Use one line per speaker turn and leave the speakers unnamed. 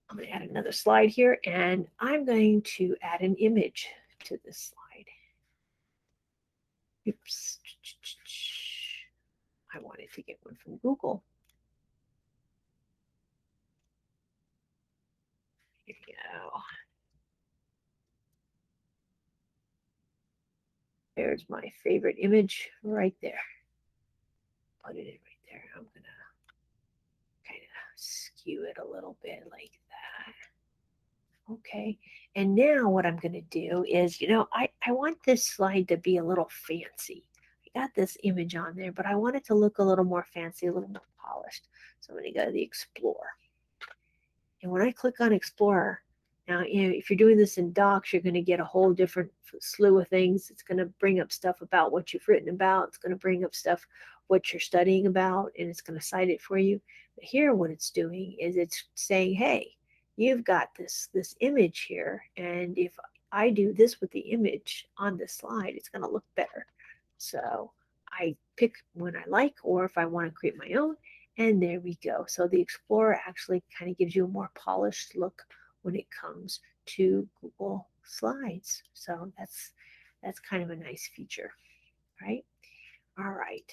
I'm going to add another slide here, and I'm going to add an image to this slide. Oops. I wanted to get one from Google. Here we go. There's my favorite image right there. Put it in right there. I'm going to kind of skew it a little bit like that. Okay. And now what I'm going to do is, I want this slide to be a little fancy. I got this image on there, but I want it to look a little more fancy, a little more polished. So I'm going to go to the Explorer. And when I click on Explorer, now, if you're doing this in Docs, you're going to get a whole different slew of things. It's going to bring up stuff about what you've written about. It's going to bring up stuff what you're studying about, and it's going to cite it for you. But here, what it's doing is it's saying, hey, you've got this image here, and if I do this with the image on this slide, it's going to look better. So I pick one I like, or if I want to create my own, and there we go. So the Explorer actually kind of gives you a more polished look when it comes to Google Slides. So that's kind of a nice feature, right? All right.